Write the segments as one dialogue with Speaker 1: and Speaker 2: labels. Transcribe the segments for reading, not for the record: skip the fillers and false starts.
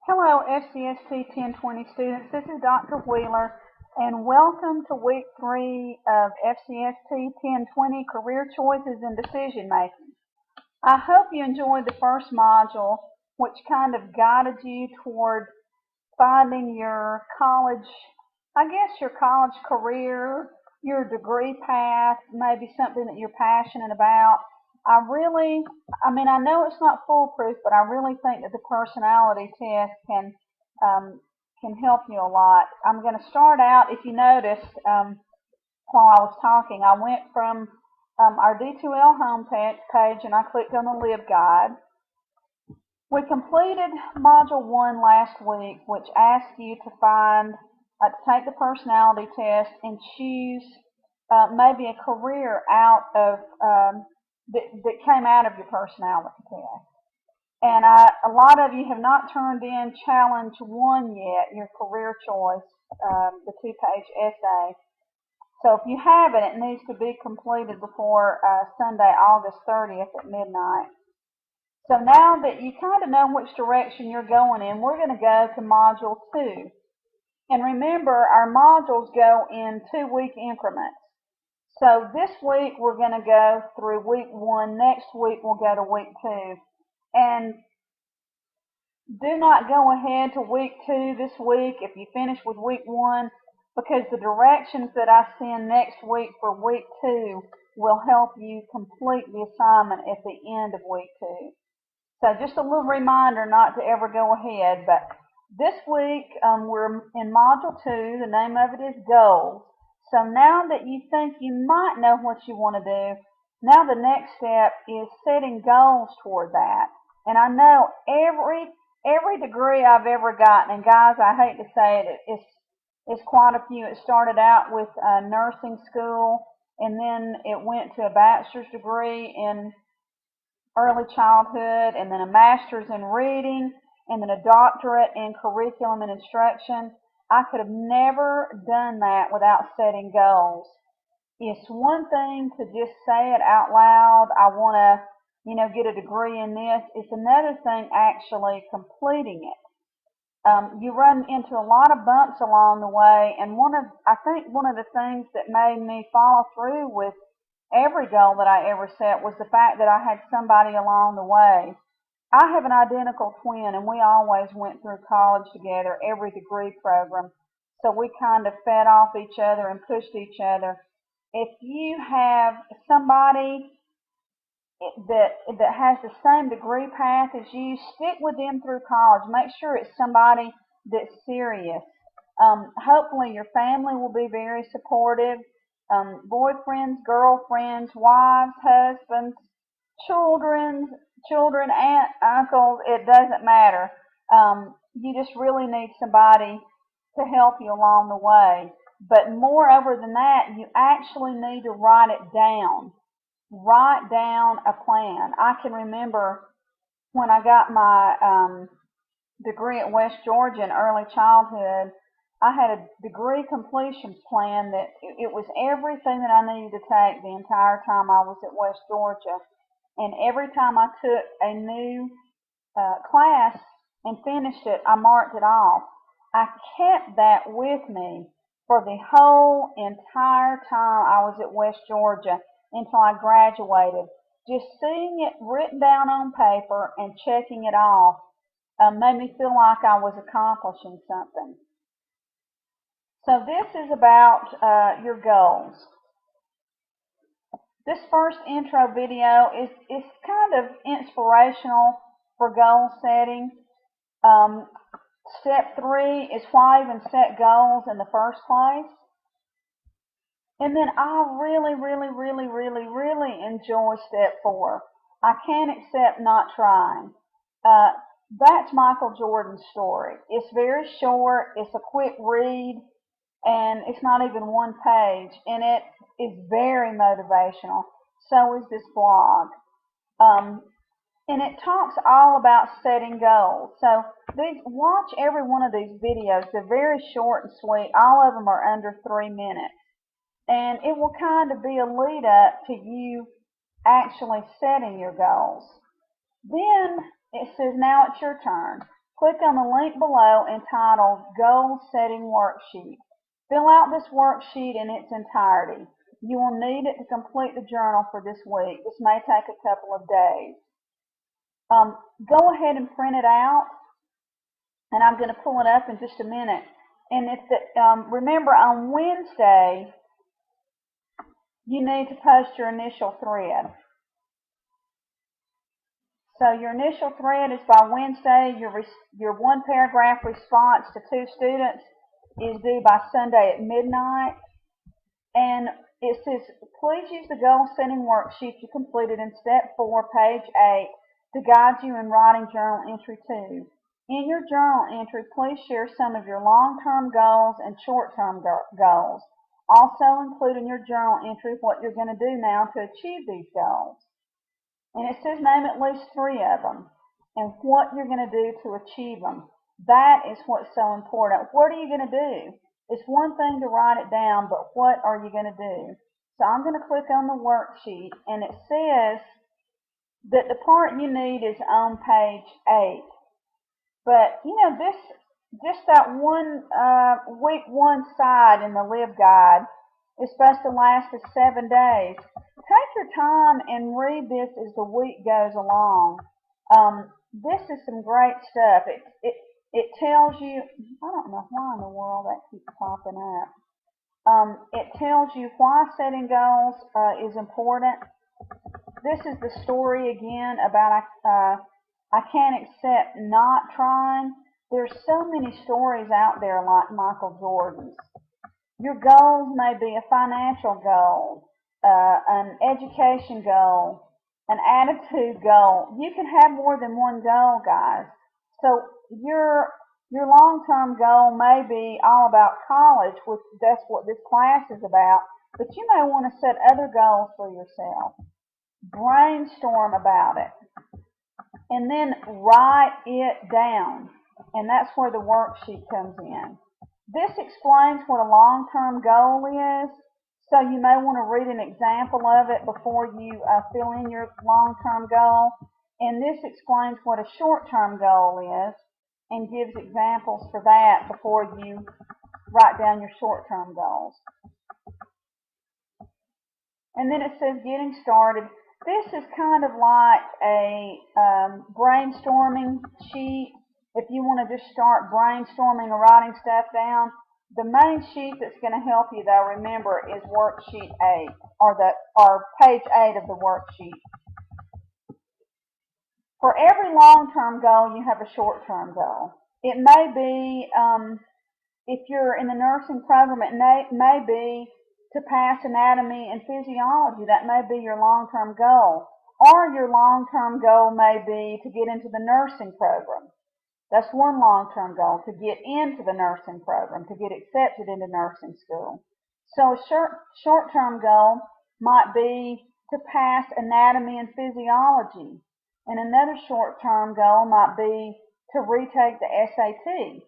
Speaker 1: Hello, FCST 1020 students. This is Dr. Wheeler, and welcome to week 3 of FCST 1020 Career Choices and Decision Making. I hope you enjoyed the first module, which kind of guided you toward finding your college, your college career, your degree path, maybe something that you're passionate about. I know it's not foolproof, but I really think that the personality test can help you a lot. I'm going to start out. If you noticed, while I was talking, I went from our D2L homepage and I clicked on the LibGuide. We completed Module 1 last week, which asked you to take the personality test and choose maybe a career that came out of your personality test. And a lot of you have not turned in Challenge 1 yet, your career choice, the 2-page essay. So if you haven't, it needs to be completed before Sunday, August 30th at midnight. So now that you kind of know which direction you're going in, we're going to go to Module 2. And remember, our modules go in 2-week increments. So this week we're going to go through week 1. Next week we'll go to week 2. And do not go ahead to week 2 this week if you finish with week 1, because the directions that I send next week for week 2 will help you complete the assignment at the end of week 2. So just a little reminder not to ever go ahead. But this week we're in Module 2. The name of it is Goals. So now that you think you might know what you want to do, now the next step is setting goals toward that. And I know every degree I've ever gotten, and guys, I hate to say it, it's quite a few. It started out with nursing school, and then it went to a bachelor's degree in early childhood, and then a master's in reading, and then a doctorate in curriculum and instruction. I could have never done that without setting goals. It's one thing to just say it out loud, I want to, get a degree in this. It's another thing actually completing it. You run into a lot of bumps along the way, and I think one of the things that made me follow through with every goal that I ever set was the fact that I had somebody along the way. I have an identical twin, and we always went through college together, every degree program, so we kind of fed off each other and pushed each other. If you have somebody that has the same degree path as you, stick with them through college. Make sure it's somebody that's serious. Hopefully your family will be very supportive. Boyfriends, girlfriends, wives, husbands, children, aunts, uncles, it doesn't matter. You just really need somebody to help you along the way. But moreover than that, you actually need to write it down. Write down a plan. I can remember when I got my degree at West Georgia in early childhood, I had a degree completion plan that it was everything that I needed to take the entire time I was at West Georgia. And every time I took a new class and finished it, I marked it off. I kept that with me for the whole entire time I was at West Georgia until I graduated. Just seeing it written down on paper and checking it off made me feel like I was accomplishing something. So this is about your goals. This first intro video is kind of inspirational for goal setting. Step 3 is why even set goals in the first place. And then I really enjoy step 4. I can't accept not trying. That's Michael Jordan's story. It's very short. It's a quick read, and it's not even one page. And it is very motivational. So is this blog. And it talks all about setting goals. So watch every one of these videos. They're very short and sweet. All of them are under 3 minutes. And it will kind of be a lead up to you actually setting your goals. Then it says, now it's your turn. Click on the link below entitled Goal Setting Worksheet. Fill out this worksheet in its entirety. You will need it to complete the journal for this week. This may take a couple of days. Go ahead and print it out, and I'm going to pull it up in just a minute. And remember, on Wednesday, you need to post your initial thread. So your initial thread is by Wednesday. Your one paragraph response to 2 students is due by Sunday at midnight. And it says, please use the goal setting worksheet you completed in step 4, page 8 to guide you in writing journal entry 2. In your journal entry, please share some of your long-term goals and short-term goals. Also include in your journal entry what you're going to do now to achieve these goals. And it says name at least 3 of them and what you're going to do to achieve them. That is what's so important. What are you going to do? It's one thing to write it down, but what are you going to do? So I'm going to click on the worksheet, and it says that the part you need is on page 8. But, just that one week 1 side in the LibGuide is supposed to last us 7 days. Take your time and read this as the week goes along. This is some great stuff. It tells you, I don't know why in the world that keeps popping up. It tells you why setting goals is important. This is the story again about I can't accept not trying. There's so many stories out there like Michael Jordan's. Your goals may be a financial goal, an education goal, an attitude goal. You can have more than one goal, guys. So your long-term goal may be all about college, which that's what this class is about, but you may want to set other goals for yourself. Brainstorm about it, and then write it down, and that's where the worksheet comes in. This explains what a long-term goal is, so you may want to read an example of it before you fill in your long-term goal. And this explains what a short-term goal is and gives examples for that before you write down your short-term goals. And then it says getting started. This is kind of like a brainstorming sheet. If you want to just start brainstorming or writing stuff down, the main sheet that's going to help you, though, remember, is worksheet 8 or page 8 of the worksheet. For every long-term goal, you have a short-term goal. It may be, if you're in the nursing program, it may be to pass anatomy and physiology. That may be your long-term goal. Or your long-term goal may be to get into the nursing program. That's one long-term goal, to get into the nursing program, to get accepted into nursing school. So a short-term goal might be to pass anatomy and physiology. And another short-term goal might be to retake the SAT.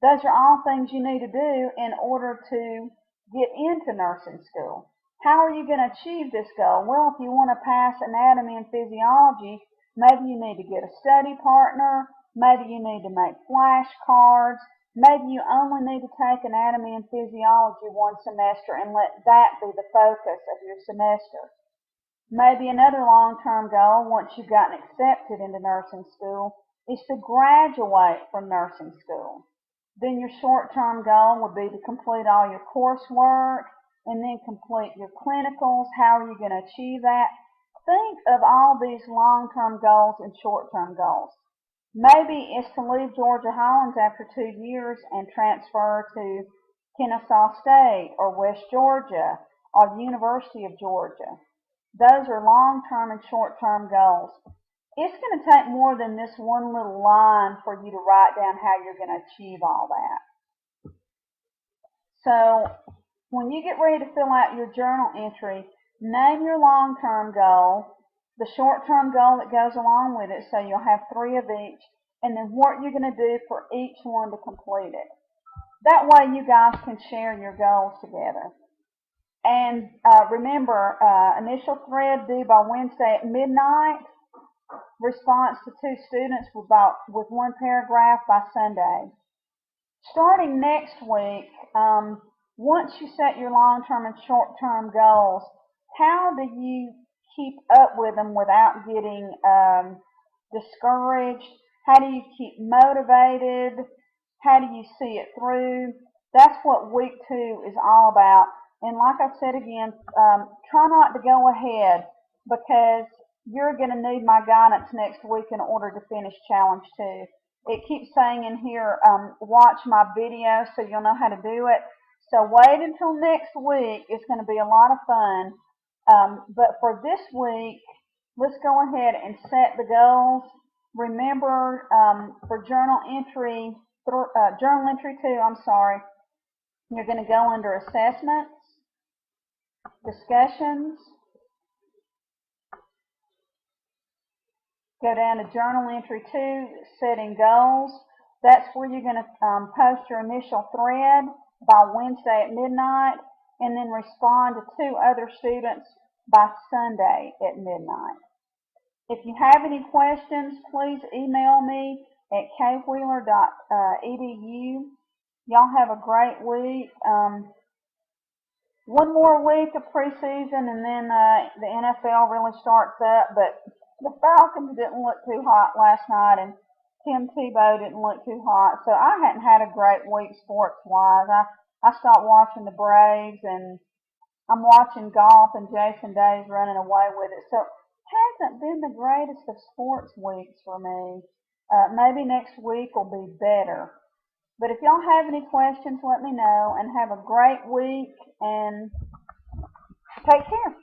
Speaker 1: Those are all things you need to do in order to get into nursing school. How are you going to achieve this goal? Well, if you want to pass anatomy and physiology, maybe you need to get a study partner, maybe you need to make flashcards, maybe you only need to take anatomy and physiology 1 semester and let that be the focus of your semester. Maybe another long-term goal, once you've gotten accepted into nursing school, is to graduate from nursing school. Then your short-term goal would be to complete all your coursework and then complete your clinicals. How are you going to achieve that? Think of all these long-term goals and short-term goals. Maybe it's to leave Georgia Hollins after 2 years and transfer to Kennesaw State or West Georgia or the University of Georgia. Those are long-term and short-term goals. It's going to take more than this one little line for you to write down how you're going to achieve all that. So when you get ready to fill out your journal entry, name your long-term goal, the short-term goal that goes along with it, so you'll have 3 of each, and then what you're going to do for each one to complete it. That way you guys can share your goals together. And remember, initial thread due by Wednesday at midnight. response to 2 students with 1 paragraph by Sunday. Starting next week, once you set your long-term and short-term goals, how do you keep up with them without getting discouraged? How do you keep motivated? How do you see it through? That's what week 2 is all about. And like I said again, try not to go ahead, because you're going to need my guidance next week in order to finish challenge 2. It keeps saying in here, watch my video so you'll know how to do it. So wait until next week. It's going to be a lot of fun. But for this week, let's go ahead and set the goals. Remember, for journal entry 2, you're going to go under assessments, discussions, go down to journal entry 2, setting goals. That's where you're going to post your initial thread by Wednesday at midnight, and then respond to 2 other students by Sunday at midnight. If you have any questions, please email me at kwheeler.edu. Y'all have a great week. One more week of preseason, and then the NFL really starts up. But the Falcons didn't look too hot last night, and Tim Tebow didn't look too hot. So I hadn't had a great week sports-wise. I stopped watching the Braves, and I'm watching golf, and Jason Day's running away with it. So hasn't been the greatest of sports weeks for me. Maybe next week will be better. But if y'all have any questions, let me know, and have a great week, and take care.